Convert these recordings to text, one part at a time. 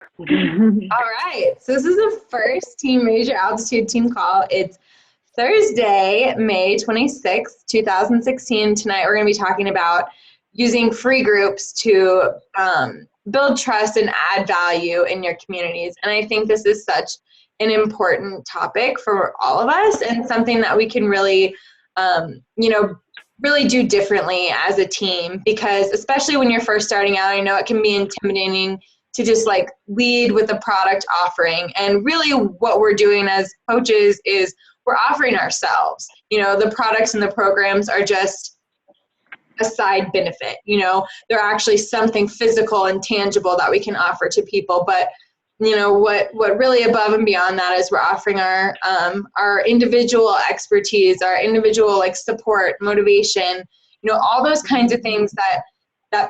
All right, so this is the first Team Major Altitude team call. It's Thursday, May 26th, 2016. Tonight we're going to be talking about using free groups to build trust and add value in your communities. And I think this is such an important topic for all of us and something that we can really, really do differently as a team, because especially when you're first starting out, I know it can be intimidating to just like lead with the product offering. And really what we're doing as coaches is we're offering ourselves. The products and the programs are just a side benefit. They're actually something physical and tangible that we can offer to people. But what really above and beyond that is we're offering our individual expertise, our individual like support, motivation, all those kinds of things that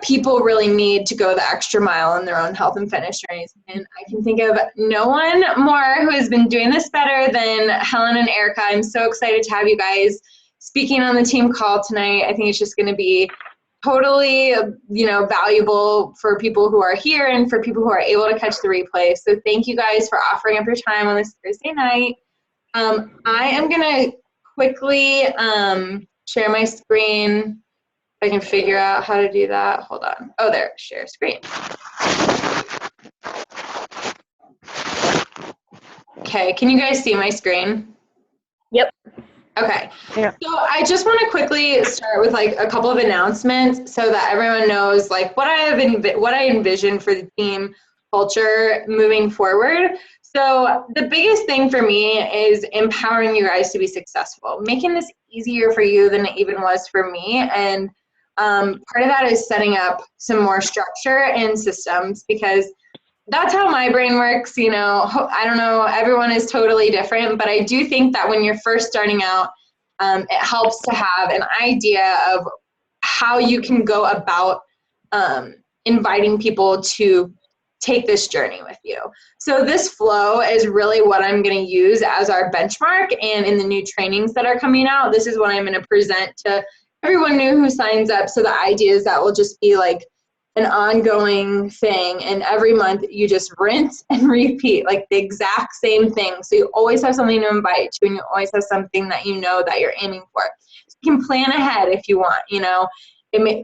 people really need to go the extra mile in their own health and fitness journeys. And I can think of no one more who has been doing this better than Helen and Erica. I'm so excited to have you guys speaking on the team call tonight. I think it's just going to be totally, valuable for people who are here and for people who are able to catch the replay. So thank you guys for offering up your time on this Thursday night. I am going to quickly share my screen. I can figure out how to do that. Hold on. Oh, there, share screen. Okay, can you guys see my screen? Yep. Okay. Yeah. So I just want to quickly start with like a couple of announcements so that everyone knows like what I envision for the team culture moving forward. So the biggest thing for me is empowering you guys to be successful, making this easier for you than it even was for me. And part of that is setting up some more structure and systems, because that's how my brain works. I don't know, everyone is totally different, but I do think that when you're first starting out, it helps to have an idea of how you can go about inviting people to take this journey with you. So this flow is really what I'm going to use as our benchmark, and in the new trainings that are coming out, this is what I'm going to present to everyone new who signs up. So the idea is that will just be like an ongoing thing, and every month you just rinse and repeat like the exact same thing. So you always have something to invite to, and you always have something that that you're aiming for. So you can plan ahead if you want.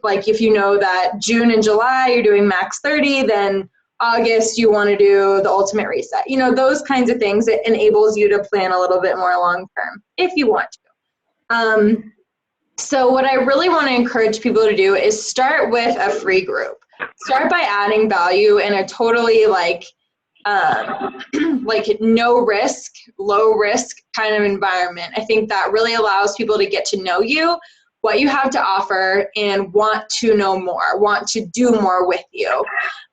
Like if you know that June and July you're doing max 30, then August you want to do the ultimate reset. Those kinds of things. It enables you to plan a little bit more long term if you want to. So what I really want to encourage people to do is start with a free group. Start by adding value in a totally like no risk, low risk kind of environment. I think that really allows people to get to know you, what you have to offer, and want to know more, want to do more with you.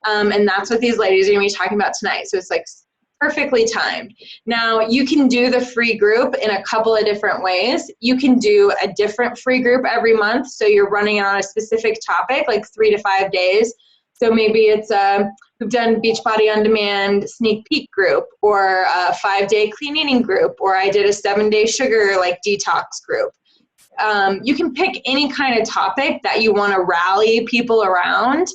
And that's what these ladies are going to be talking about tonight. So it's like perfectly timed. Now, you can do the free group in a couple of different ways. You can do a different free group every month. So you're running on a specific topic, like 3 to 5 days. So maybe it's we've done Beachbody On Demand sneak peek group, or a 5-day clean eating group, or I did a 7-day sugar like detox group. You can pick any kind of topic that you want to rally people around.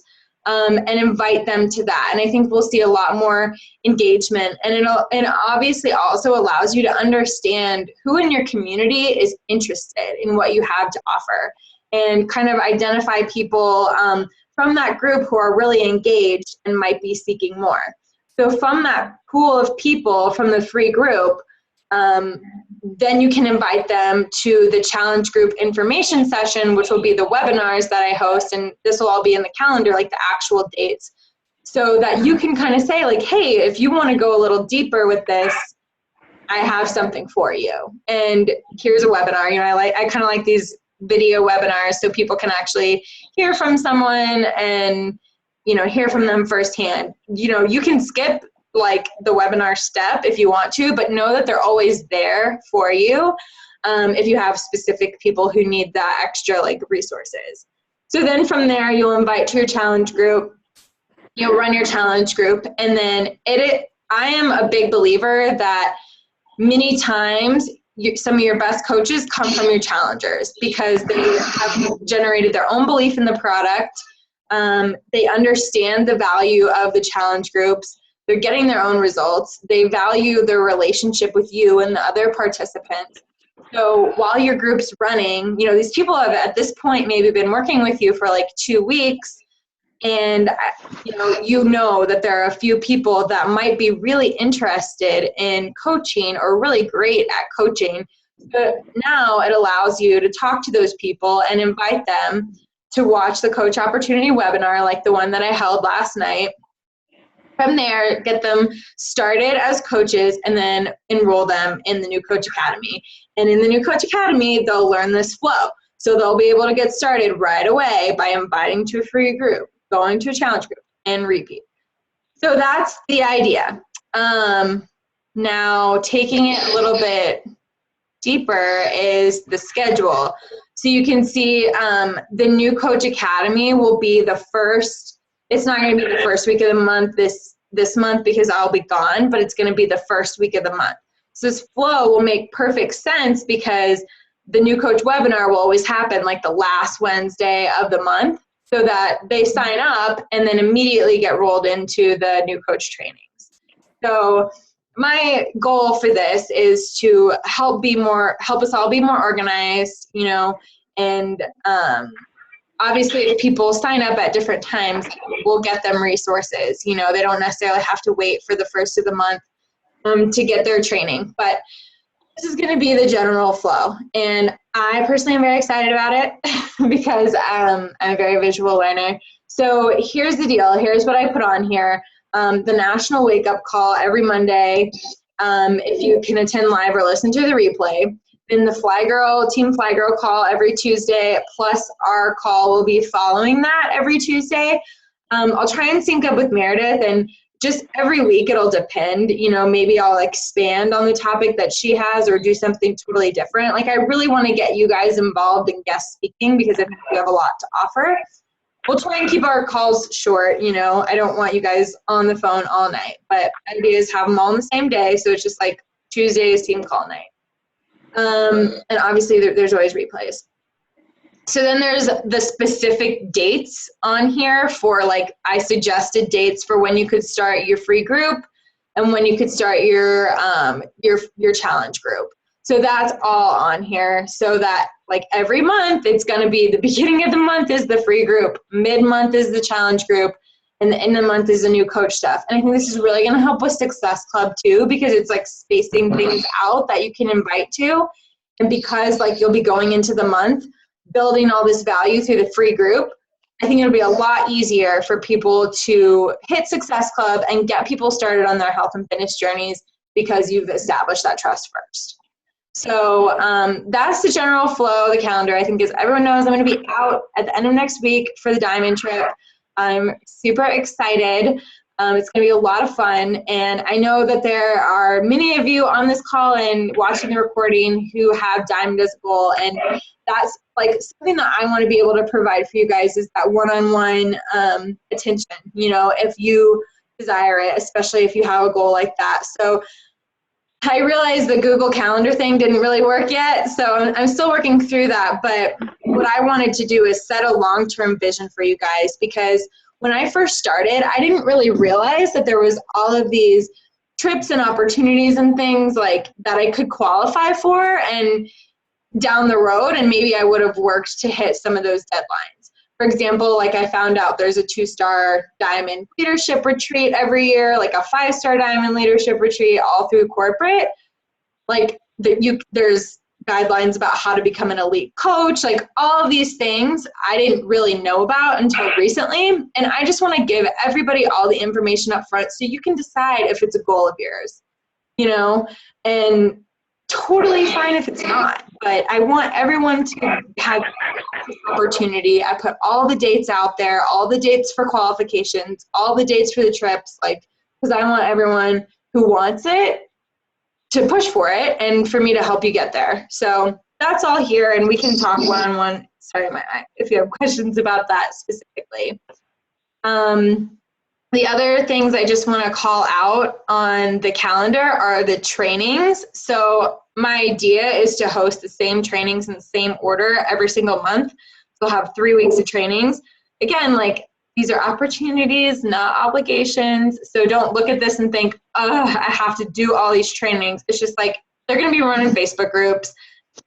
And invite them to that. And I think we'll see a lot more engagement. And it obviously also allows you to understand who in your community is interested in what you have to offer, and kind of identify people from that group who are really engaged and might be seeking more. So from that pool of people from the free group, then you can invite them to the challenge group information session, which will be the webinars that I host, and this will all be in the calendar, like the actual dates, so that you can kind of say like, hey, if you want to go a little deeper with this, I have something for you. And here's a webinar. I kind of like these video webinars so people can actually hear from someone and, hear from them firsthand. You can skip like the webinar step if you want to, but know that they're always there for you if you have specific people who need that extra like resources. So then from there, you'll invite to your challenge group, you'll run your challenge group, and then I am a big believer that many times some of your best coaches come from your challengers, because they have generated their own belief in the product. They understand the value of the challenge groups. They're getting their own results. They value their relationship with you and the other participants. So while your group's running, these people have at this point maybe been working with you for like 2 weeks, and you know that there are a few people that might be really interested in coaching or really great at coaching. But now it allows you to talk to those people and invite them to watch the Coach Opportunity webinar like the one that I held last night. From there, get them started as coaches and then enroll them in the New Coach Academy. And in the New Coach Academy, they'll learn this flow. So they'll be able to get started right away by inviting to a free group, going to a challenge group, and repeat. So that's the idea. Now, taking it a little bit deeper is the schedule. So you can see the New Coach Academy will be the first. It's not going to be the first week of the month this month because I'll be gone, but it's going to be the first week of the month. So this flow will make perfect sense because the New Coach webinar will always happen like the last Wednesday of the month, so that they sign up and then immediately get rolled into the New Coach trainings. So my goal for this is to help us all be more organized, and obviously if people sign up at different times, we'll get them resources. They don't necessarily have to wait for the first of the month to get their training, but this is going to be the general flow. And I personally am very excited about it because I'm a very visual learner. So here's the deal. Here's what I put on here. The National Wake Up Call every Monday, if you can attend live or listen to the replay. Then the Team Fly Girl call every Tuesday, plus our call will be following that every Tuesday. I'll try and sync up with Meredith, and just every week it'll depend. Maybe I'll expand on the topic that she has or do something totally different. Like, I really want to get you guys involved in guest speaking because I think we have a lot to offer. We'll try and keep our calls short. I don't want you guys on the phone all night, but the idea is have them all on the same day. So it's just like Tuesday's team call night. And obviously there's always replays. So then there's the specific dates on here for, like, I suggested dates for when you could start your free group and when you could start your challenge group. So that's all on here, so that like every month it's going to be the beginning of the month is the free group, mid-month is the challenge group, and the end of the month is the new coach stuff. And I think this is really going to help with Success Club too, because it's like spacing things out that you can invite to. And because like you'll be going into the month building all this value through the free group, I think it'll be a lot easier for people to hit Success Club and get people started on their health and fitness journeys because you've established that trust first. So that's the general flow of the calendar. I think, as everyone knows, I'm going to be out at the end of next week for the Diamond trip. I'm super excited. It's going to be a lot of fun. And I know that there are many of you on this call and watching the recording who have Diamond as a goal. And that's like something that I want to be able to provide for you guys, is that one-on-one attention, if you desire it, especially if you have a goal like that. So I realized the Google Calendar thing didn't really work yet, so I'm still working through that. But what I wanted to do is set a long-term vision for you guys, because when I first started, I didn't really realize that there was all of these trips and opportunities and things like that I could qualify for and down the road, and maybe I would have worked to hit some of those deadlines. For example, like I found out there's a 2-star Diamond leadership retreat every year, like a 5-star Diamond leadership retreat all through corporate. Like there's guidelines about how to become an elite coach, like all of these things I didn't really know about until recently. And I just want to give everybody all the information up front so you can decide if it's a goal of yours, and totally fine if it's not. But I want everyone to have this opportunity. I put all the dates out there, all the dates for qualifications, all the dates for the trips, because I want everyone who wants it to push for it and for me to help you get there. So that's all here, and we can talk one-on-one. Sorry, my eye, if you have questions about that specifically. The other things I just want to call out on the calendar are the trainings. So my idea is to host the same trainings in the same order every single month. So I'll have 3 weeks of trainings. Again, These are opportunities, not obligations. So don't look at this and think, oh, I have to do all these trainings. It's just like, they're going to be running Facebook groups.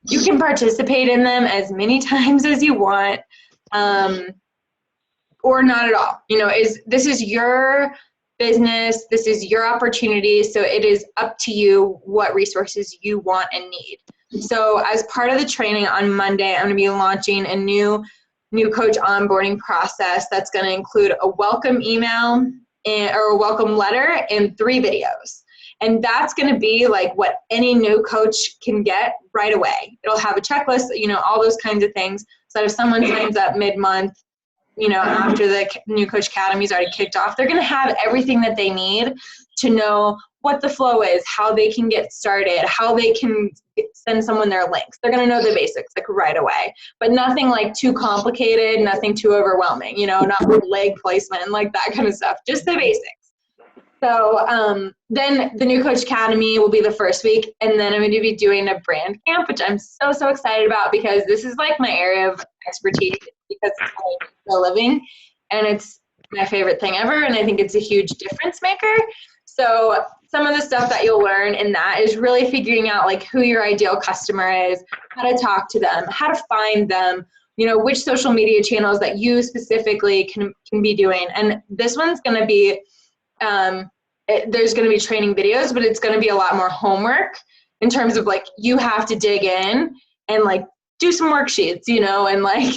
You can participate in them as many times as you want, or not at all. This is your business. This is your opportunity. So it is up to you what resources you want and need. So as part of the training on Monday, I'm going to be launching a new coach onboarding process that's going to include a welcome email or a welcome letter and 3 videos. And that's going to be like what any new coach can get right away. It'll have a checklist, all those kinds of things. So that if someone signs up mid-month, after the New Coach Academy is already kicked off, they're going to have everything that they need to know what the flow is, how they can get started, how they can send someone their links. They're going to know the basics like right away, but nothing like too complicated, nothing too overwhelming, not with leg placement and like that kind of stuff, just the basics. So then the New Coach Academy will be the first week, and then I'm going to be doing a brand camp, which I'm so excited about because this is like my area of expertise because it's what I do for a living, and it's my favorite thing ever, and I think it's a huge difference maker. So some of the stuff that you'll learn in that is really figuring out like who your ideal customer is, how to talk to them, how to find them, which social media channels that you specifically can be doing. And this one's going to be there's going to be training videos, but it's going to be a lot more homework in terms of like you have to dig in and like do some worksheets, and like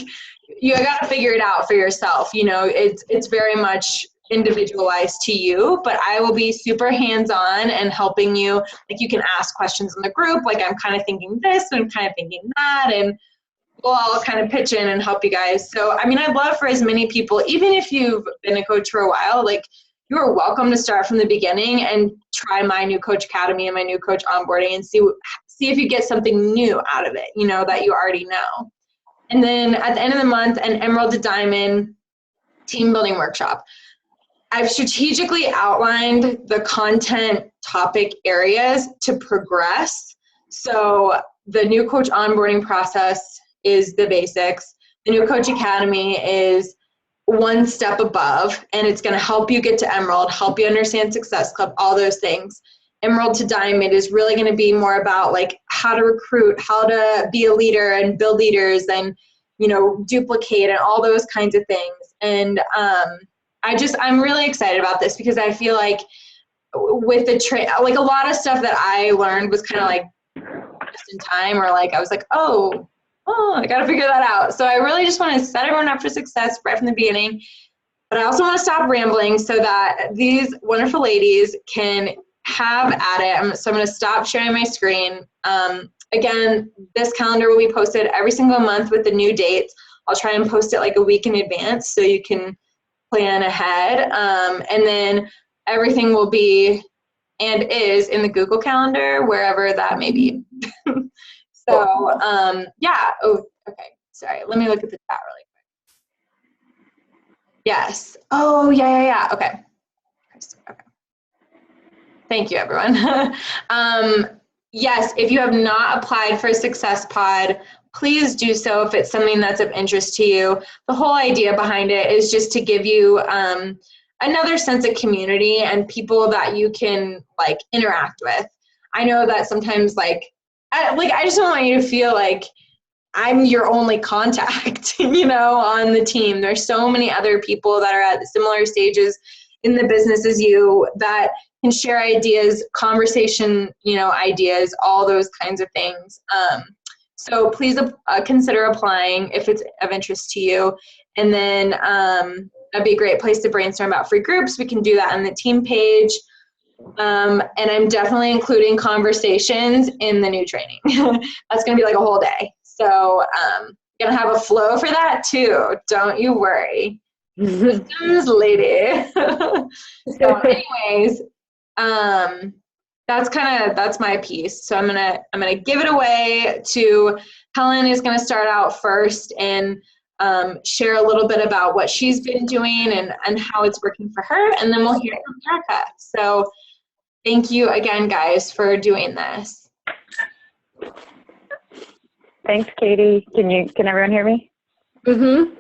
you got to figure it out for yourself. It's very much individualized to you, but I will be super hands-on and helping you. Like you can ask questions in the group, like I'm kind of thinking this and I'm kind of thinking that, and we'll all kind of pitch in and help you guys. So, I'd love for as many people, even if you've been a coach for a while, like you are welcome to start from the beginning and try my New Coach Academy and my New Coach onboarding and see if you get something new out of it, that you already know. And then at the end of the month, an Emerald to Diamond team building workshop. I've strategically outlined the content topic areas to progress. So the New Coach onboarding process is the basics. The New Coach Academy is one step above, and it's going to help you get to Emerald, help you understand Success Club, all those things. Emerald to Diamond is really going to be more about like how to recruit, how to be a leader and build leaders and, duplicate and all those kinds of things. And I'm really excited about this because I feel like with the like a lot of stuff that I learned was kind of like just in time, or like I was like, oh, I got to figure that out. So I really just want to set everyone up for success right from the beginning. But I also want to stop rambling so that these wonderful ladies can have at it. So I'm going to stop sharing my screen. Again, this calendar will be posted every single month with the new dates. I'll try and post it like a week in advance so you can plan ahead. And then everything will be and is in the Google Calendar, wherever that may be. So, yeah. Oh, okay. Sorry. Let me look at the chat really quick. Yes. Oh, yeah. Okay. Thank you, everyone. Yes, if you have not applied for Success Pod, please do so if it's something that's of interest to you. The whole idea behind it is just to give you another sense of community and people that you can like interact with. I know that sometimes I just don't want you to feel like I'm your only contact, on the team. There's so many other people that are at similar stages in the business as you that can share ideas, conversation, ideas, all those kinds of things. So please consider applying if it's of interest to you. And then that'd be a great place to brainstorm about free groups. We can do that on the team page. And I'm definitely including conversations in the new training. That's going to be like a whole day. So going to have a flow for that too. Don't you worry. Systems lady. So anyways, that's my piece. So I'm gonna give it away to Helen. Is going to start out first and share a little bit about what she's been doing and how it's working for her, and then we'll hear from Erica. So thank you again, guys, for doing this. Thanks, Katie. Can everyone hear me? Mm-hmm.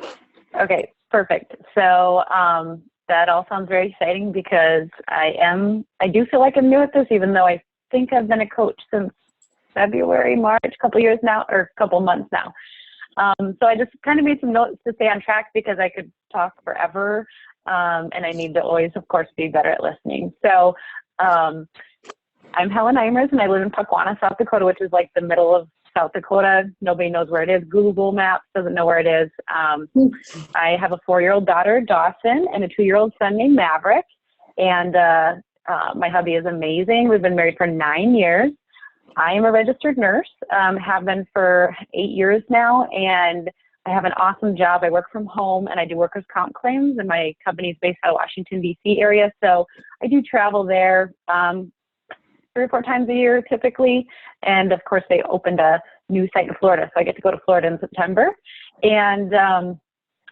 Okay. Perfect. So that all sounds very exciting because I do feel like I'm new at this, even though I think I've been a coach since February, March, a couple months now. So I just kind of made some notes to stay on track because I could talk forever. And I need to always, of course, be better at listening. So I'm Helen Eimers, and I live in Puckwana, South Dakota, which is like the middle of South Dakota. Nobody knows where it is. Google Maps doesn't know where it is. I have a 4-year-old daughter, Dawson, and a 2-year-old son named Maverick. And my hubby is amazing. We've been married for 9 years. I am a registered nurse, have been for 8 years now, and I have an awesome job. I work from home, and I do workers' comp claims, and my company is based out of Washington, D.C. area, so I do travel there 3 or 4 times a year typically, and of course they opened a new site in Florida, so I get to go to Florida in September, and I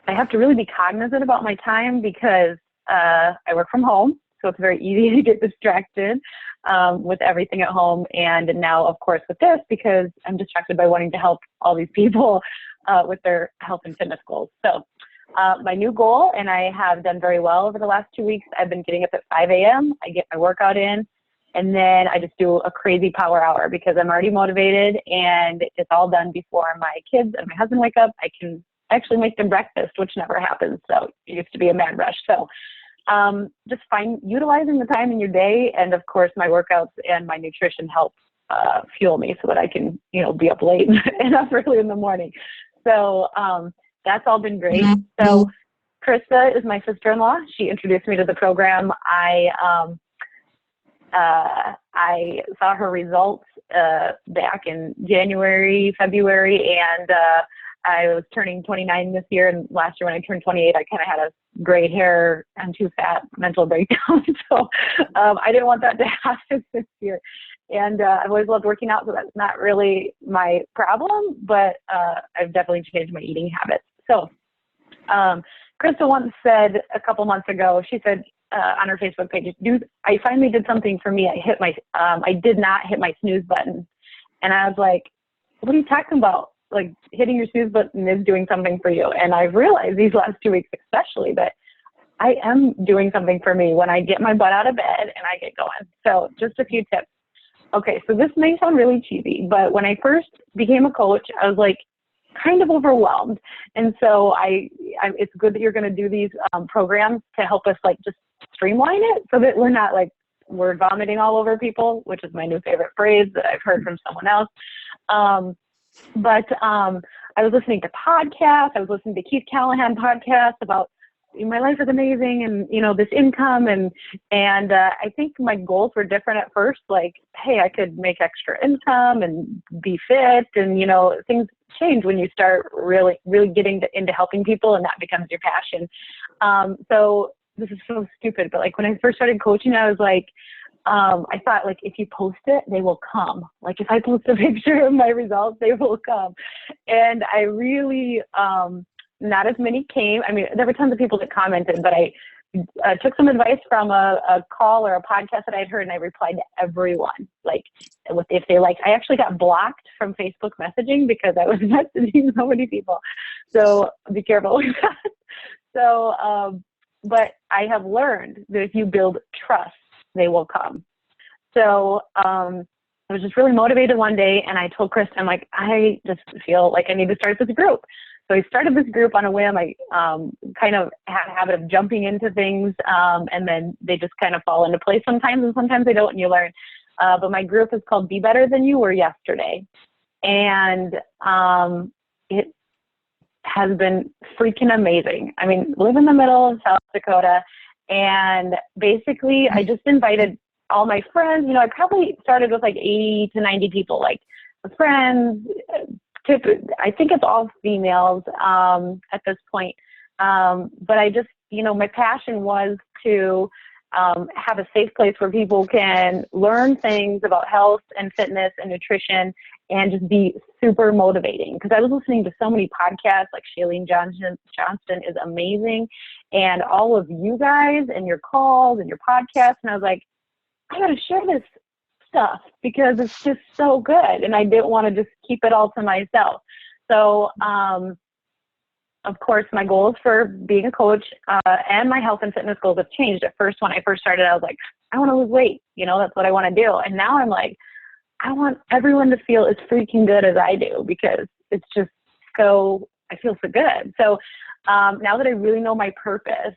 have to really be cognizant about my time because I work from home, so it's very easy to get distracted with everything at home. And now, of course, with this, because I'm distracted by wanting to help all these people with their health and fitness goals. So my new goal, and I have done very well over the last 2 weeks, I've been getting up at 5 a.m. I get my workout in, and then I just do a crazy power hour because I'm already motivated, and it's all done before my kids and my husband wake up. I can actually make them breakfast, which never happens. So it used to be a mad rush. So just utilizing the time in your day, and of course my workouts and my nutrition help fuel me so that I can, be up late and up early in the morning. So that's all been great. So Krista is my sister-in-law. She introduced me to the program. I saw her results back in January, February, and I was turning 29 this year, and last year when I turned 28, I kind of had a gray hair and too fat mental breakdown. So I didn't want that to happen this year. And I've always loved working out, so that's not really my problem, but I've definitely changed my eating habits. So Krista once said a couple months ago, she said on her Facebook page, I finally did something for me. I did not hit my snooze button. And I was like, what are you talking about? Like, hitting your snooze button is doing something for you. And I've realized these last 2 weeks especially that I am doing something for me when I get my butt out of bed and I get going. So just a few tips. Okay, so this may sound really cheesy, but when I first became a coach, I was like kind of overwhelmed. And so it's good that you're going to do these programs to help us like just streamline it so that we're not like word vomiting all over people, which is my new favorite phrase that I've heard from someone else. But I was listening to podcasts. I was listening to Keith Callahan podcasts about my life is amazing and, this income. And I think my goals were different at first. Like, hey, I could make extra income and be fit. And, things change when you start really, really getting into helping people, and that becomes your passion. So this is so stupid. But like when I first started coaching, I was like, I thought like if you post it, they will come. Like if I post a picture of my results, they will come. And I really, not as many came. I mean, there were tons of people that commented, but I took some advice from a call or a podcast that I'd heard, and I replied to everyone. Like if they I actually got blocked from Facebook messaging because I was messaging so many people. So be careful with that. So, but I have learned that if you build trust, they will come. So I was just really motivated one day, and I told Krista, I'm like, I just feel like I need to start this group. So I started this group on a whim. I kind of had a habit of jumping into things, and then they just kind of fall into place sometimes, and sometimes they don't, and you learn. But my group is called Be Better Than You Were Yesterday. And it has been freaking amazing. I mean, live in the middle of South Dakota, and basically I just invited all my friends. I probably started with like 80 to 90 people, like friends. I think it's all females at this point. But I just, my passion was to have a safe place where people can learn things about health and fitness and nutrition and just be super motivating. Because I was listening to so many podcasts, like Shailene Johnston is amazing, and all of you guys and your calls and your podcasts. And I was like, I got to share this stuff because it's just so good, and I didn't want to just keep it all to myself. So of course, my goals for being a coach and my health and fitness goals have changed. At first, when I first started, I was like, I want to lose weight. That's what I want to do. And now I'm like, I want everyone to feel as freaking good as I do, because it's just I feel so good. So now that I really know my purpose,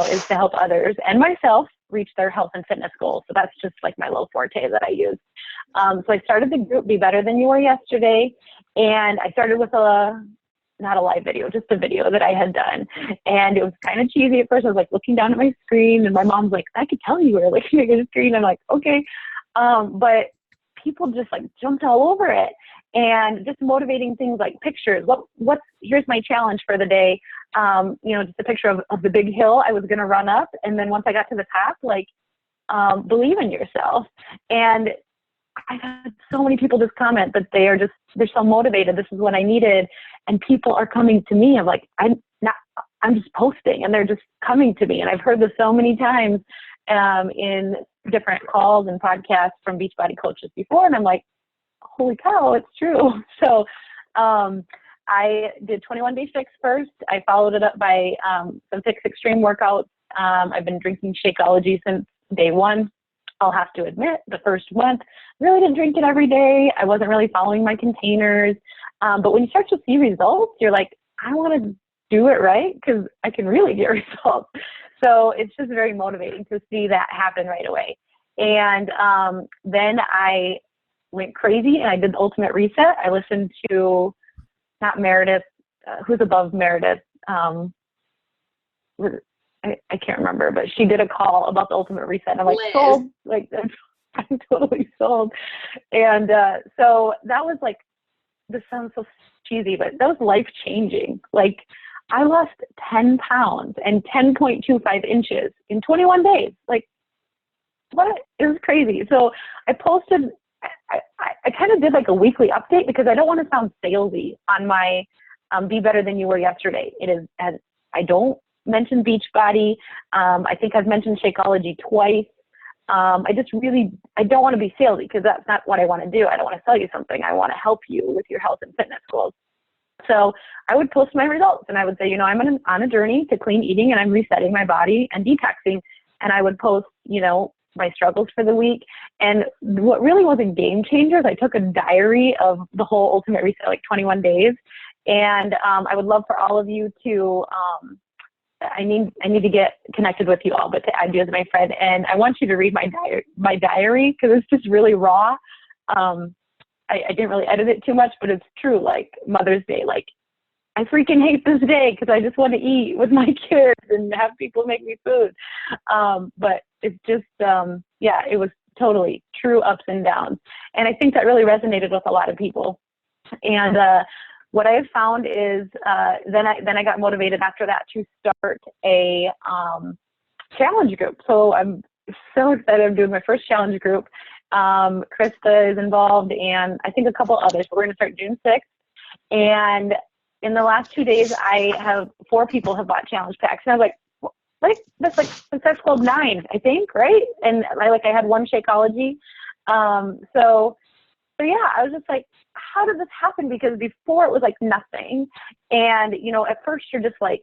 is to help others and myself reach their health and fitness goals. So that's just like my low forte that I use. So I started the group Be Better Than You Were Yesterday. And I started with not a live video, just a video that I had done. And it was kind of cheesy at first. I was like looking down at my screen, and my mom's like, I could tell you were looking at your screen. I'm like, okay. But people just like jumped all over it, and just motivating things like pictures. Here's my challenge for the day. Just a picture of the big hill I was going to run up. And then once I got to the top, like, believe in yourself. And I've had so many people just comment that they're so motivated. This is what I needed. And people are coming to me. I'm like, I'm just posting, and they're just coming to me. And I've heard this so many times in different calls and podcasts from Beachbody coaches before. And I'm like, holy cow, it's true. So I did 21 Day Fix first. I followed it up by some Fix Extreme workouts. I've been drinking Shakeology since day one. I'll have to admit, the first month, really didn't drink it every day. I wasn't really following my containers. But when you start to see results, you're like, I want to do it right, because I can really get results. So it's just very motivating to see that happen right away. And then I went crazy and I did the Ultimate Reset. I listened to, not Meredith, who's above Meredith. I can't remember, but she did a call about the Ultimate Reset. And I'm like, Liz. sold. Like, I'm totally sold. And so that was like, this sounds so cheesy, but that was life changing. Like, I lost 10 pounds and 10.25 inches in 21 days. Like, what? It was crazy. So I posted, I kind of did like a weekly update, because I don't want to sound salesy on my Be Better Than You Were Yesterday. It is, as I don't mention Beachbody. I think I've mentioned Shakeology twice. I don't want to be salesy, because that's not what I want to do. I don't want to sell you something. I want to help you with your health and fitness goals. So I would post my results, and I would say, I'm on a journey to clean eating, and I'm resetting my body and detoxing. And I would post, my struggles for the week. And what really was a game changer is I took a diary of the whole Ultimate Reset, like 21 days. And I would love for all of you to, I need to get connected with you all, but to add you as my friend. And I want you to read my diary, because it's just really raw. I didn't really edit it too much, but it's true. Like Mother's Day, like, I freaking hate this day because I just want to eat with my kids and have people make me food. But it's just, it was totally true ups and downs. And I think that really resonated with a lot of people. And what I have found is then I got motivated after that to start a challenge group. So I'm so excited. I'm doing my first challenge group. Krista is involved, and I think a couple others. We're going to start June 6th. And in the last 2 days, I have 4 people have bought challenge packs. And I was like, that's called 9, I think, right? And I had one Shakeology. So yeah, I was just like, how did this happen? Because before it was like nothing. And, at first you're just like,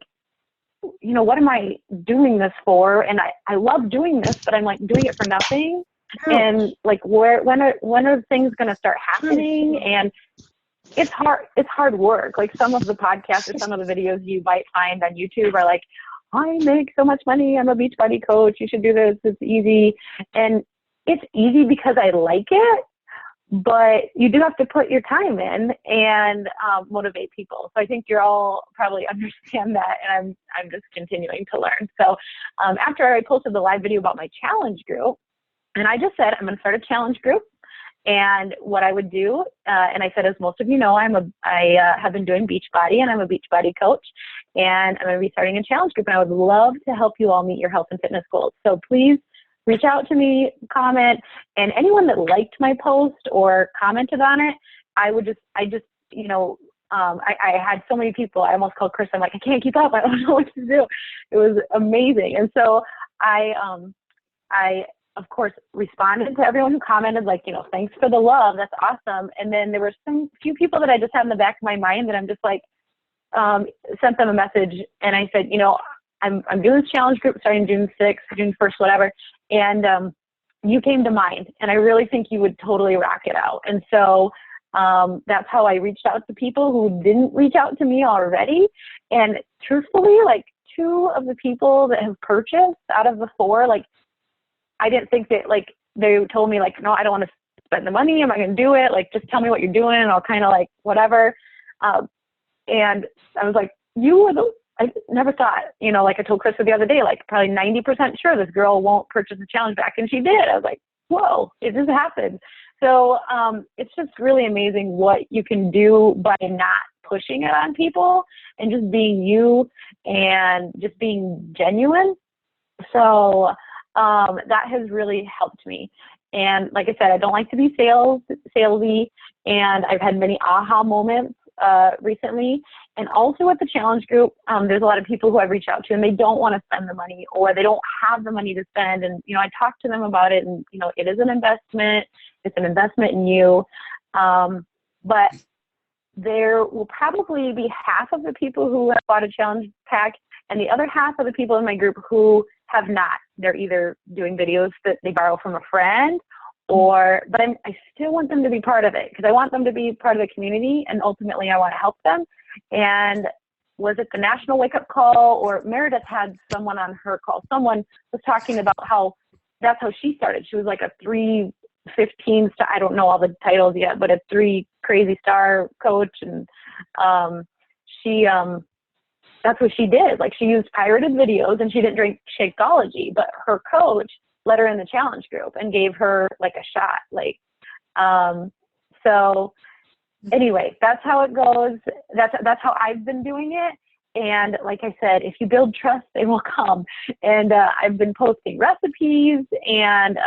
what am I doing this for? And I love doing this, but I'm like doing it for nothing. And like, when are things going to start happening? And it's hard work. Like some of the podcasts or some of the videos you might find on YouTube are like, I make so much money. I'm a Beachbody coach. You should do this. It's easy. And it's easy because I like it, but you do have to put your time in and motivate people. So I think you all probably understand that, and I'm just continuing to learn. So after I posted the live video about my challenge group, and I just said I'm going to start a challenge group. And what I would do, and I said, as most of you know, I have been doing Beachbody, and I'm a Beachbody coach, and I'm going to be starting a challenge group, and I would love to help you all meet your health and fitness goals. So please reach out to me, comment, and anyone that liked my post or commented on it, I had so many people. I almost called Chris. I'm like, I can't keep up. I don't know what to do. It was amazing. And so I of course, responded to everyone who commented, like, thanks for the love. That's awesome. And then there were few people that I just had in the back of my mind that I'm just like, sent them a message and I said, I'm doing this challenge group starting June 6th, June 1st, whatever. And you came to mind, and I really think you would totally rock it out. And so that's how I reached out to people who didn't reach out to me already. And truthfully, like 2 of the people that have purchased out of the 4, like I didn't think that, like they told me like, no, I don't want to spend the money. I'm not going to do it. Like, just tell me what you're doing and I'll kind of like whatever. And I was like, I never thought, like I told Krista the other day, like probably 90% sure this girl won't purchase the challenge back. And she did. I was like, whoa, it just happened. So it's just really amazing what you can do by not pushing it on people and just being you and just being genuine. So that has really helped me. And like I said, I don't like to be salesy, and I've had many aha moments recently. And also at the challenge group, there's a lot of people who I've reached out to and they don't want to spend the money, or they don't have the money to spend. And, I talked to them about it, and, it is an investment. It's an investment in you. But there will probably be half of the people who have bought a challenge pack and the other half of the people in my group who have not. They're either doing videos that they borrow from a friend, but I still want them to be part of it, because I want them to be part of the community, and ultimately I want to help them. And was it the National Wake Up Call, or Meredith had someone on her call? Someone was talking about how that's how she started. She was like a 315 star, I don't know all the titles yet, but a 3 crazy star coach. And that's what she did. Like, she used pirated videos, and she didn't drink Shakeology, but her coach let her in the challenge group and gave her like a shot. Like, so anyway, that's how it goes. That's how I've been doing it. And like I said, if you build trust, they will come. And I've been posting recipes and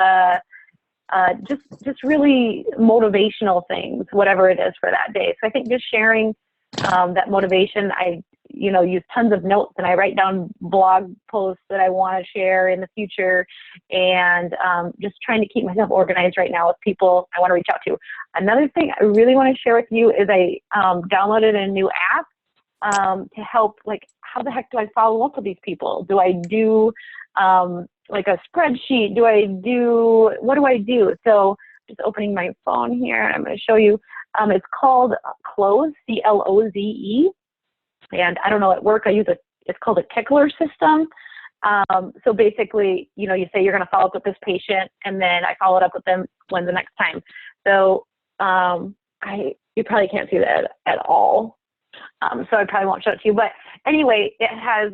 just really motivational things, whatever it is for that day. So I think just sharing that motivation, I use tons of notes, and I write down blog posts that I want to share in the future, and just trying to keep myself organized right now with people I want to reach out to. Another thing I really want to share with you is I downloaded a new app to help, like, how the heck do I follow up with these people? Do I do like a spreadsheet? What do I do? So just opening my phone here, I'm going to show you. It's called Cloze, C-L-O-Z-E. And I don't know, at work it's called a tickler system. So basically, you say you're going to follow up with this patient, and then I followed up with them when's the next time. So you probably can't see that at all. So I probably won't show it to you. But anyway, it has,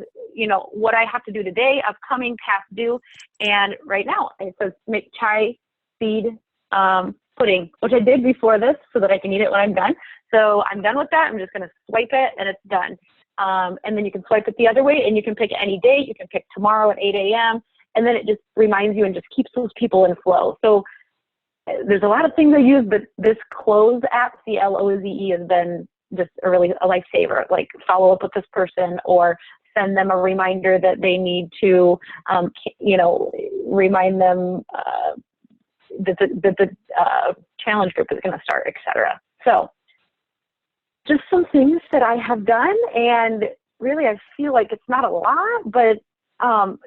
what I have to do today, upcoming, past due. And right now it says make chai seed pudding, which I did before this so that I can eat it when I'm done. So I'm done with that. I'm just going to swipe it, and it's done. And then you can swipe it the other way, and you can pick any date. You can pick tomorrow at 8 a.m. And then it just reminds you and just keeps those people in flow. So there's a lot of things I use, but this Cloze app, C-L-O-Z-E, has been just a lifesaver. Like, follow up with this person, or send them a reminder that they need to, remind them that the challenge group is going to start, etc. So just some things that I have done, and really I feel like it's not a lot, but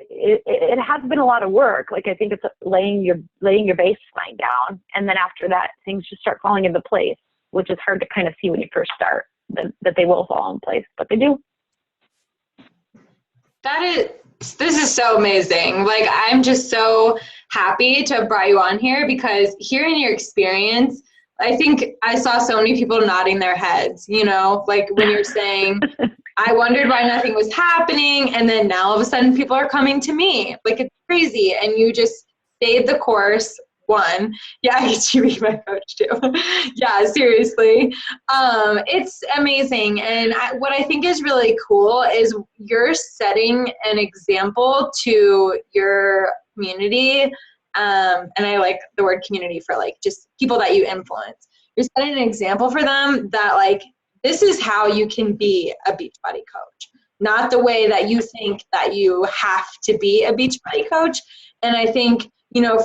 it has been a lot of work. Like, I think it's laying your baseline down, and then after that, things just start falling into place, which is hard to kind of see when you first start, that they will fall in place, but they do. This is so amazing. Like, I'm just so happy to have brought you on here, because hearing your experience, I think I saw so many people nodding their heads, like when you're saying, I wondered why nothing was happening, and then now all of a sudden people are coming to me. Like, it's crazy. And you just stayed the course. One, yeah, I get you be my coach too. Yeah, seriously. It's amazing. And what I think is really cool is you're setting an example to your community. And I like the word community for, like, just people that you influence. You're setting an example for them that, like, this is how you can be a Beachbody coach, not the way that you think that you have to be a Beachbody coach. And I think,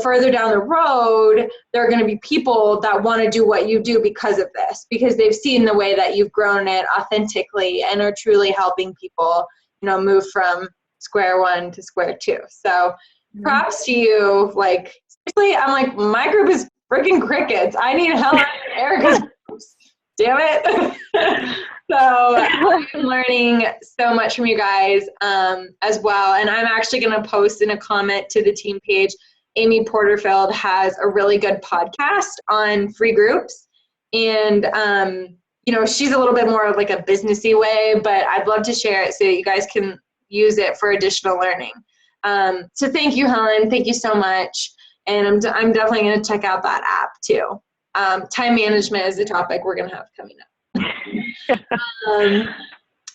further down the road, there are going to be people that want to do what you do because of this, because they've seen the way that you've grown it authentically and are truly helping people, move from square one to square two. So props to you. Like, seriously, I'm like, my group is freaking crickets. I need Helen and Erica's groups. Damn it. So I'm learning so much from you guys as well. And I'm actually going to post in a comment to the team page. Amy Porterfield has a really good podcast on free groups. And, she's a little bit more of like a businessy way, but I'd love to share it so that you guys can use it for additional learning. So thank you, Helen. Thank you so much. And I'm definitely going to check out that app too. Time management is the topic we're going to have coming up.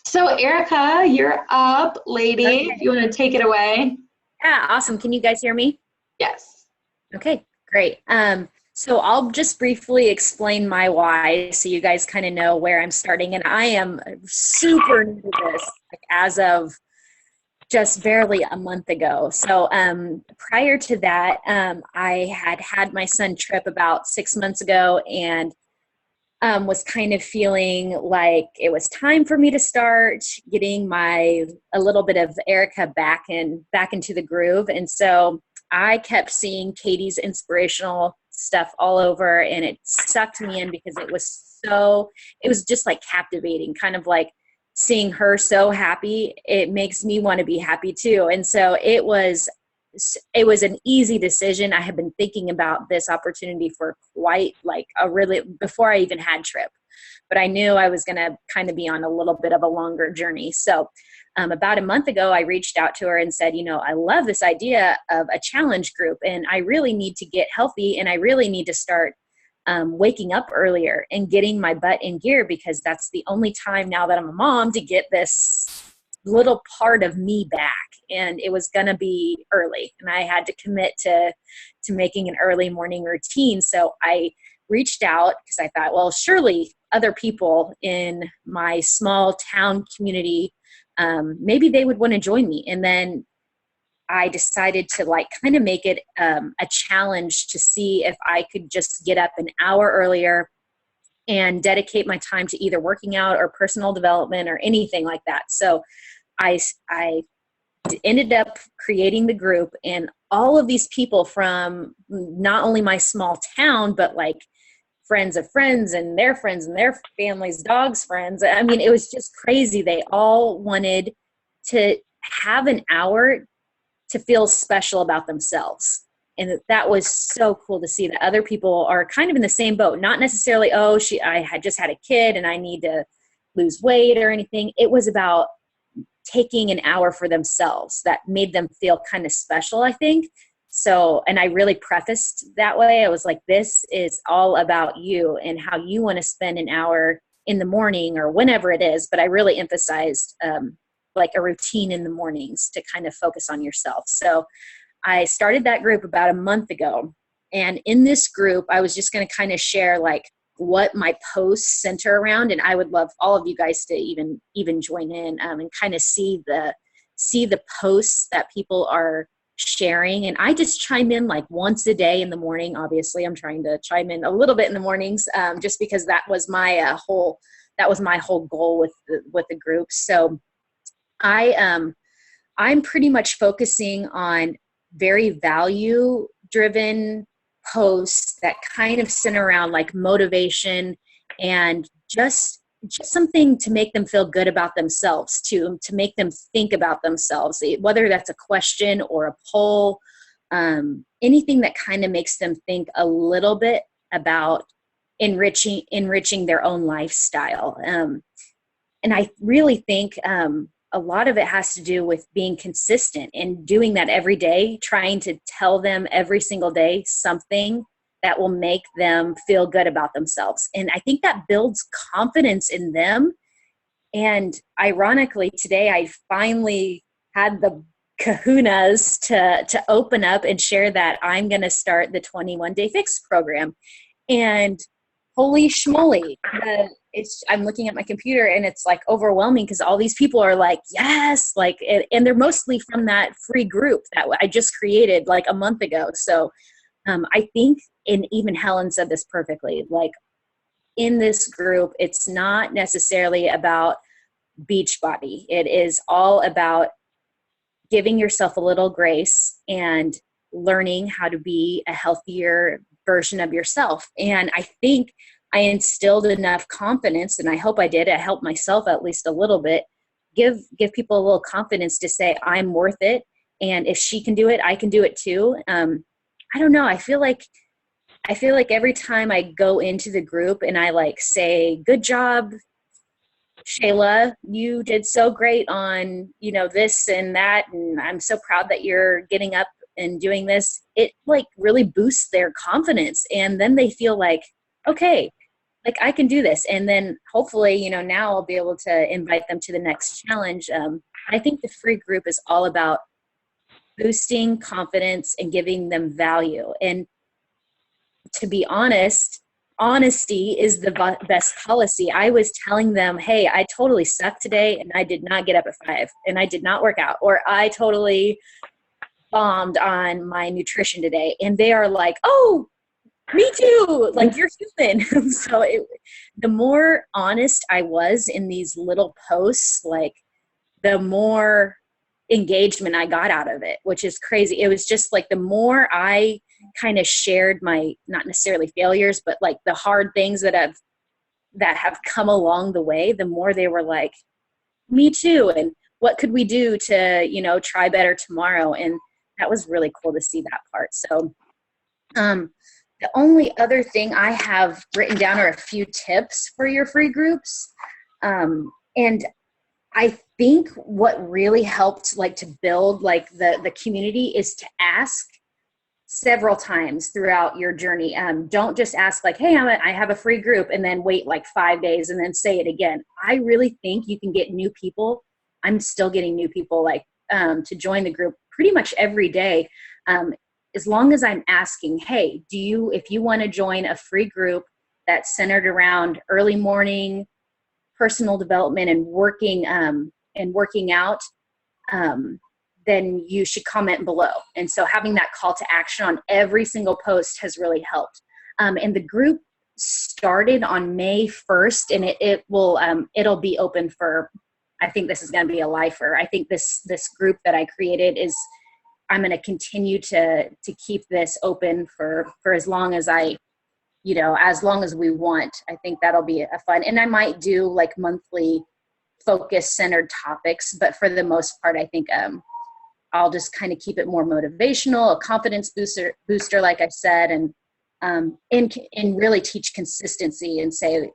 So Erica, you're up, lady. Okay. If you want to take it away. Yeah, awesome. Can you guys hear me? Yes. Okay, great. So I'll just briefly explain my why so you guys kind of know where I'm starting. And I am super new to this, like, as of just barely a month ago. So prior to that, I had my son Trip about 6 months ago, and was kind of feeling like it was time for me to start getting a little bit of Erica back into the groove. And so I kept seeing Katie's inspirational stuff all over, and it sucked me in because it was just like captivating, kind of like seeing her so happy. It makes me want to be happy too. And so it was an easy decision. I had been thinking about this opportunity for before I even had Trip, but I knew I was going to kind of be on a little bit of a longer journey. So about a month ago, I reached out to her and said, I love this idea of a challenge group, and I really need to get healthy, and I really need to start waking up earlier and getting my butt in gear, because that's the only time now that I'm a mom to get this little part of me back. And it was going to be early, and I had to commit to making an early morning routine. So I reached out because I thought, well, surely other people in my small town community, maybe they would want to join me. And then I decided to kind of make it a challenge to see if I could just get up an hour earlier and dedicate my time to either working out or personal development or anything like that. So I ended up creating the group, and all of these people from not only my small town, but like friends of friends and their families, dogs' friends. I mean, it was just crazy. They all wanted to have an hour to feel special about themselves. And that was so cool to see that other people are kind of in the same boat. Not necessarily, I had just had a kid and I need to lose weight or anything. It was about taking an hour for themselves that made them feel kind of special, I think. So, and I really prefaced that way. I was like, this is all about you and how you want to spend an hour in the morning or whenever it is. But I really emphasized like a routine in the mornings to kind of focus on yourself. So I started that group about a month ago. And in this group, I was just going to kind of share like what my posts center around. And I would love all of you guys to even join in and kind of see the posts that people are sharing. And I just chime in like once a day in the morning. Obviously, I'm trying to chime in a little bit in the mornings just because that was my whole goal with the group. So I'm pretty much focusing on very value driven posts that kind of center around like motivation and just something to make them feel good about themselves, to make them think about themselves, whether that's a question or a poll, anything that kind of makes them think a little bit about enriching their own lifestyle. And I really think a lot of it has to do with being consistent and doing that every day, trying to tell them every single day something that will make them feel good about themselves. And I think that builds confidence in them. And ironically, today I finally had the kahunas to open up and share that I'm going to start the 21 Day Fix program. And holy schmoly, I'm looking at my computer and it's like overwhelming because all these people are like, yes, like, and they're mostly from that free group that I just created like a month ago. So I think, and even Helen said this perfectly, like in this group, it's not necessarily about Beachbody. It is all about giving yourself a little grace and learning how to be a healthier version of yourself. And I think I instilled enough confidence, and I hope I did. I helped myself at least a little bit. Give people a little confidence to say I'm worth it, and if she can do it, I can do it too. I don't know. I feel like every time I go into the group and I like say, "Good job, Shayla, you did so great on, you know, this and that, and I'm so proud that you're getting up and doing this," it like really boosts their confidence. And then they feel like, okay, like I can do this. And then hopefully, you know, now I'll be able to invite them to the next challenge. I think the free group is all about boosting confidence and giving them value. And to be honest, honesty is the best policy. I was telling them, hey, I totally sucked today and I did not get up at 5 and I did not work out, or I totally bombed on my nutrition today. And they are like, oh, me too. Like, you're human. So the more honest I was in these little posts, like the more engagement I got out of it, which is crazy. It was just like the more I kind of shared my, not necessarily failures, but like the hard things that have come along the way, the more they were like, me too. And what could we do to, you know, try better tomorrow? And that was really cool to see that part. So the only other thing I have written down are a few tips for your free groups. And I think what really helped like to build like the community is to ask several times throughout your journey. Don't just ask like, hey, I have a free group, and then wait like 5 days and then say it again. I really think you can get new people. I'm still getting new people like to join the group pretty much every day. As long as I'm asking, hey, if you want to join a free group that's centered around early morning personal development and working out, then you should comment below. And so having that call to action on every single post has really helped. And the group started on May 1st, and it'll be open for, I think this is going to be a lifer. I think this group that I created I'm going to continue to keep this open for as long as as long as we want. I think that'll be a fun, and I might do like monthly focus centered topics, but for the most part, I think I'll just kind of keep it more motivational, a confidence booster, like I said, and really teach consistency and say,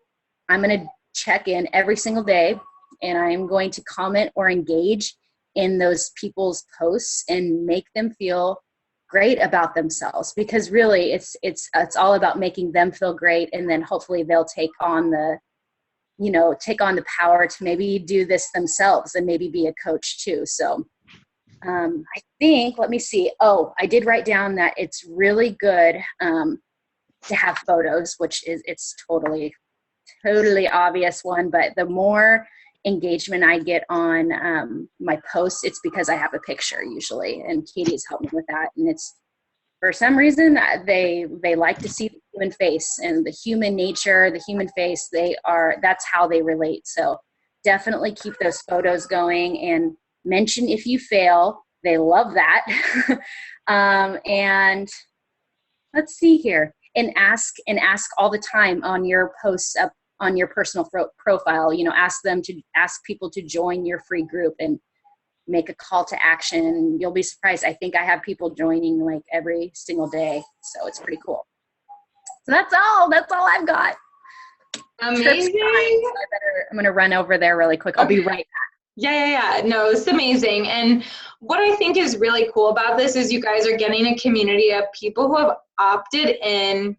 I'm going to check in every single day, and I'm going to comment or engage in those people's posts and make them feel great about themselves, because really it's all about making them feel great, and then hopefully they'll take on the power to maybe do this themselves and maybe be a coach too. So I think, let me see. Oh, I did write down that it's really good to have photos, which it's totally obvious one, but the more engagement I get on my posts, it's because I have a picture usually, and Katie's helped me with that. And it's, for some reason, they like to see the human face and the human nature, the human face. That's how they relate. So definitely keep those photos going, and mention if you fail. They love that. And let's see here, and ask all the time on your posts up on your personal profile, ask people to join your free group and make a call to action. You'll be surprised. I think I have people joining like every single day. So it's pretty cool. So that's all I've got. Amazing. I'm going to run over there really quick. I'll be right back. Yeah. No, it's amazing. And what I think is really cool about this is you guys are getting a community of people who have opted in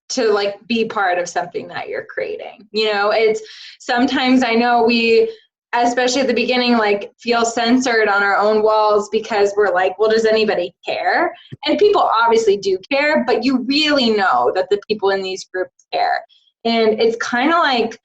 to like be part of something that you're creating. It's sometimes, I know we, especially at the beginning, like feel censored on our own walls because we're like, well, does anybody care? And people obviously do care, but you really know that the people in these groups care. And it's kind of like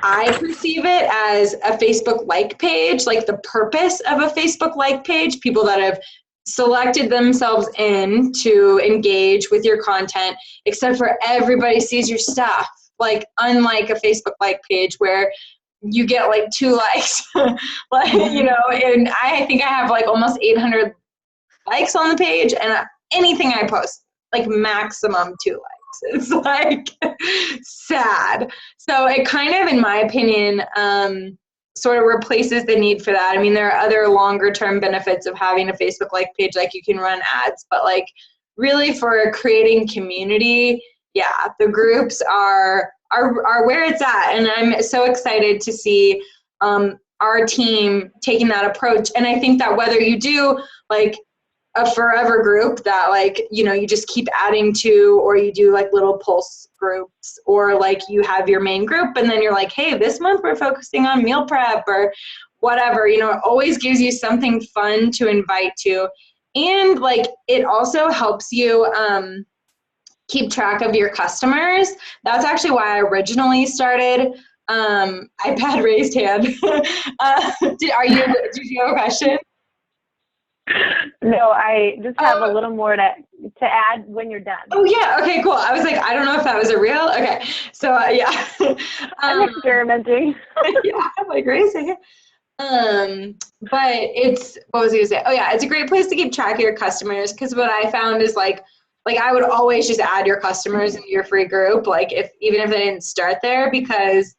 I perceive it as a Facebook like page, like the purpose of a Facebook like page, people that have selected themselves in to engage with your content, except for everybody sees your stuff. Like, unlike a Facebook like page where you get like 2 likes, like, you know, and I think I have like almost 800 likes on the page, and anything I post, like maximum 2 likes. It's like sad. So it kind of, in my opinion, sort of replaces the need for that. I mean, there are other longer term benefits of having a Facebook like page, like you can run ads, but like really for creating community, yeah, the groups are where it's at. And I'm so excited to see our team taking that approach. And I think that whether you do like a forever group that, like, you know, you just keep adding to, or you do like little pulse groups, or like you have your main group and then you're like, hey, this month we're focusing on meal prep or whatever, you know, it always gives you something fun to invite to. And like it also helps you keep track of your customers. That's actually why I originally started I've had raised hand. Did you have a question? No, I just have a little more to add when you're done. Oh yeah, okay, cool. I was like, I don't know if that was a real. Okay, so yeah. I'm experimenting. Yeah, I'm like raising it. But it's, what was I gonna say? Oh yeah, it's a great place to keep track of your customers, because what I found is like I would always just add your customers into your free group, like even if they didn't start there, because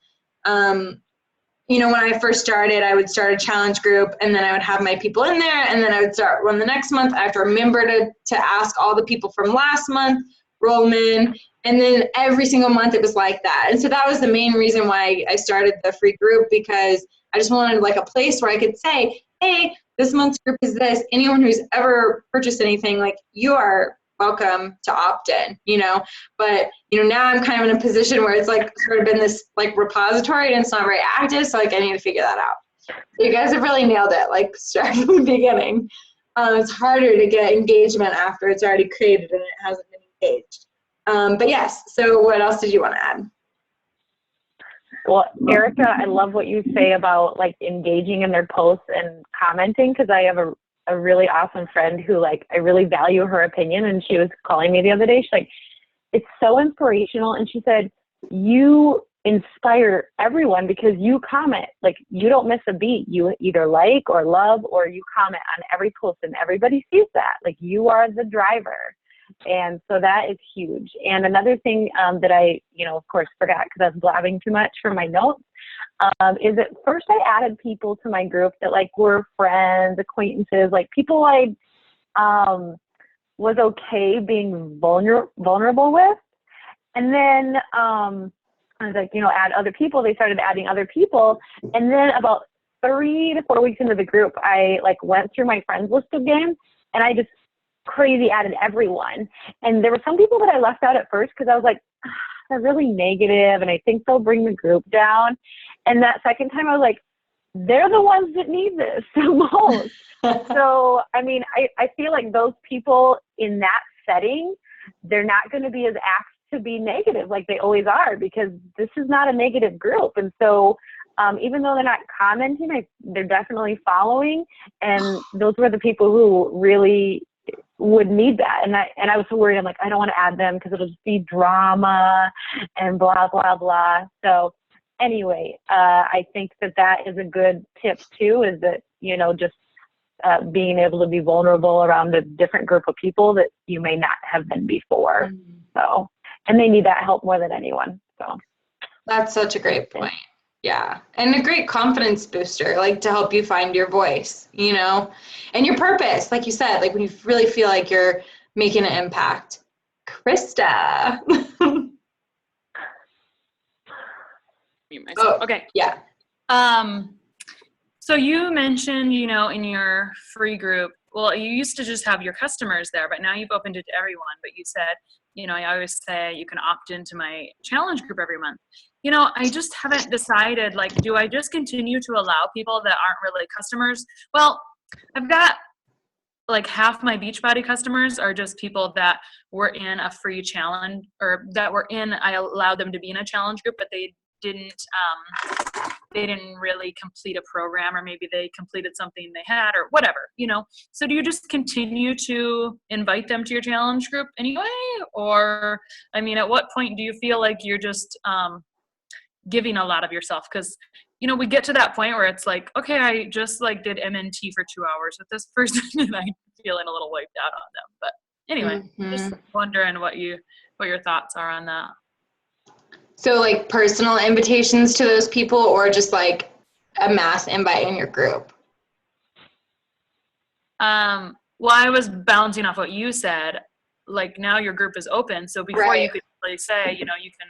you know, when I first started, I would start a challenge group and then I would have my people in there, and then I would start one the next month. I have to remember to ask all the people from last month, roll them in, and then every single month it was like that. And so that was the main reason why I started the free group, because I just wanted like a place where I could say, hey, this month's group is this. Anyone who's ever purchased anything, like, you are welcome to opt in, you know. But you know, now I'm kind of in a position where it's like sort of been this like repository and it's not very active, so like I need to figure that out. So you guys have really nailed it, like starting from the beginning. It's harder to get engagement after it's already created and it hasn't been engaged. But yes, so what else did you want to add? Well, Erica, I love what you say about like engaging in their posts and commenting, because I have a really awesome friend who, like, I really value her opinion, and she was calling me the other day. She's like, it's so inspirational, and she said, you inspire everyone because you comment, like, you don't miss a beat. You either like or love, or you comment on every post, and everybody sees that. Like, you are the driver. And so that is huge. And another thing that I, you know, of course, forgot because I was blabbing too much for my notes, is that first I added people to my group that like were friends, acquaintances, like people I was okay being vulnerable with. And then I was like, you know, add other people. They started adding other people. And then about 3 to 4 weeks into the group, I like went through my friends list again, and I just crazy added everyone. And there were some people that I left out at first because I was like, they're really negative and I think they'll bring the group down. And that second time I was like, they're the ones that need this the most. So, I mean, I feel like those people in that setting, they're not going to be as apt to be negative like they always are, because this is not a negative group. And so even though they're not commenting, they're definitely following. And those were the people who really would need that. And I was so worried. I'm like, I don't want to add them because it'll just be drama and blah, blah, blah. So anyway, I think that is a good tip too, is that, you know, just being able to be vulnerable around a different group of people that you may not have been before. Mm-hmm. So, and they need that help more than anyone. So that's such a great point. Yeah. And a great confidence booster, like to help you find your voice, you know, and your purpose. Like you said, like when you really feel like you're making an impact. Krista. Oh, okay. Yeah. So you mentioned, you know, in your free group, well, you used to just have your customers there, but now you've opened it to everyone. But you said, you know, I always say you can opt into my challenge group every month. You know, I just haven't decided, like, do I just continue to allow people that aren't really customers? Well, I've got like half my Beachbody customers are just people that were in a free challenge, or that were in, I allowed them to be in a challenge group, but they they didn't really complete a program, or maybe they completed something they had, or whatever, So do you just continue to invite them to your challenge group anyway? Or, at what point do you feel like you're just giving a lot of yourself? Because, we get to that point where it's like, okay, I just did MNT for 2 hours with this person and I'm feeling a little wiped out on them. But anyway, just wondering what your thoughts are on that. So personal invitations to those people, or just a mass invite in your group? Well, I was bouncing off what you said. Now your group is open. So before you could really say, you can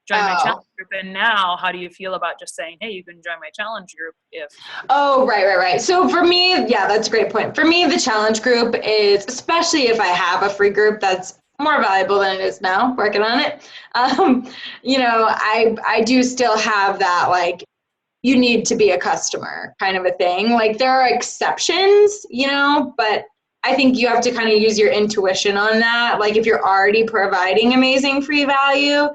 join my challenge group. And now how do you feel about just saying, hey, you can join my challenge group if... Oh, right. So for me, yeah, that's a great point. For me, the challenge group is, especially if I have a free group, that's more valuable than it is now, working on it. I do still have that, you need to be a customer kind of a thing. There are exceptions, but I think you have to kind of use your intuition on that. If you're already providing amazing free value,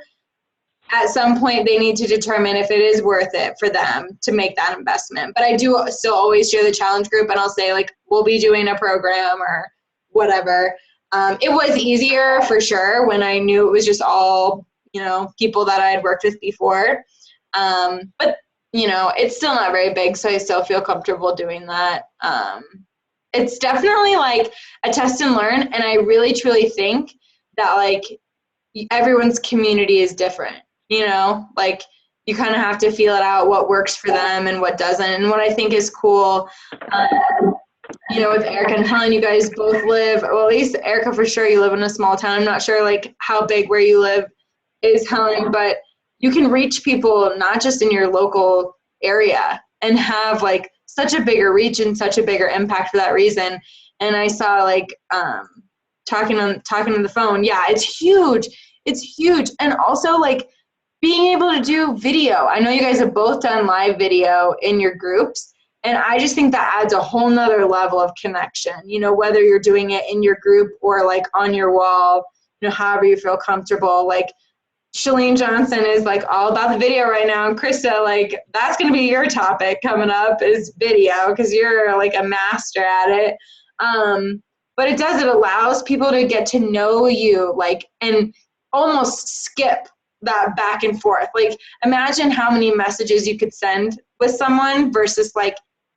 at some point they need to determine if it is worth it for them to make that investment. But I do still always share the challenge group, and I'll say we'll be doing a program or whatever. It was easier for sure when I knew it was just all, people that I had worked with before. But, it's still not very big, so I still feel comfortable doing that. It's definitely a test and learn, and I really truly think that everyone's community is different. You kind of have to feel it out, what works for them and what doesn't. And what I think is cool, with Erica and Helen, you guys both live, well, at least Erica, for sure, you live in a small town. I'm not sure how big where you live is, Helen, but you can reach people not just in your local area and have such a bigger reach and such a bigger impact for that reason. And I saw talking on the phone, yeah, it's huge. And also being able to do video. I know you guys have both done live video in your groups, and I just think that adds a whole nother level of connection, whether you're doing it in your group or on your wall, however you feel comfortable. Shalene Johnson is all about the video right now. And Krista, that's going to be your topic coming up is video, because you're a master at it. But it allows people to get to know you, and almost skip that back and forth. Imagine how many messages you could send with someone versus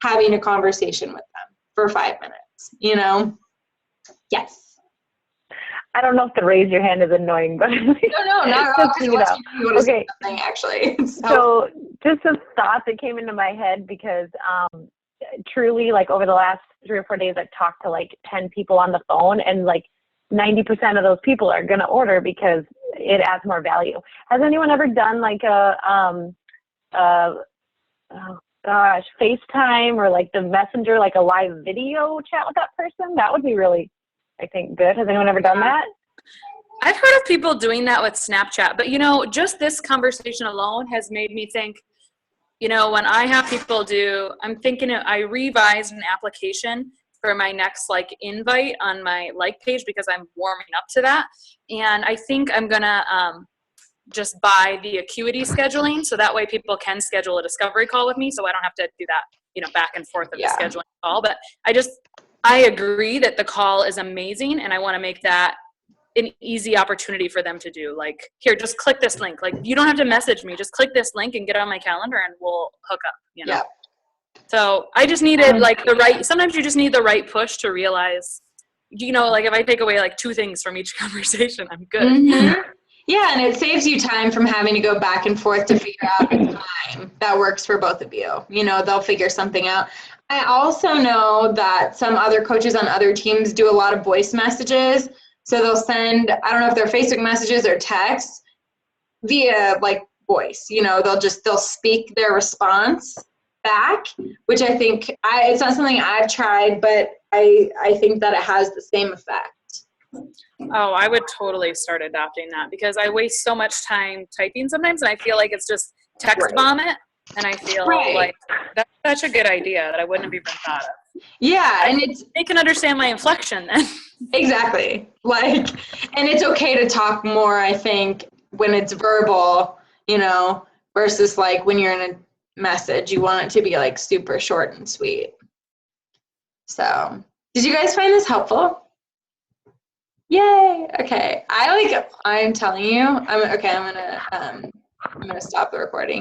having a conversation with them for 5 minutes, Yes. I don't know if the raise your hand is annoying, but no, not at all. Okay. Actually. So just a thought that came into my head, because truly over the last 3 or 4 days, I've talked to 10 people on the phone, and 90% of those people are going to order because it adds more value. Has anyone ever done FaceTime or the Messenger, a live video chat with that person? That would be really, I think, good. Has anyone ever done that? I've heard of people doing that with Snapchat, but just this conversation alone has made me think, when I have people I'm thinking I revised an application for my next invite on my page, because I'm warming up to that. And I think I'm going to just buy the Acuity scheduling, so that way people can schedule a discovery call with me, so I don't have to do that, back and forth of the scheduling call. But I agree that the call is amazing, and I want to make that an easy opportunity for them to do. Here, just click this link. You don't have to message me. Just click this link and get on my calendar, and we'll hook up, Yeah. So I just needed sometimes you just need the right push to realize, if I take away 2 things from each conversation, I'm good. Mm-hmm. Yeah, and it saves you time from having to go back and forth to figure out the time that works for both of you. They'll figure something out. I also know that some other coaches on other teams do a lot of voice messages. So they'll send, I don't know if they're Facebook messages or texts via voice, they'll speak their response back, which I think it's not something I've tried, but I think that it has the same effect. Oh, I would totally start adopting that, because I waste so much time typing sometimes, and I feel like it's just text vomit, and I feel that's such a good idea that I wouldn't have even thought of. Yeah, and they can understand my inflection then. Exactly. And it's okay to talk more, I think, when it's verbal, versus like when you're in a message, you want it to be like super short and sweet. So, did you guys find this helpful? Yay! Okay, I'm telling you, I'm gonna stop the recording.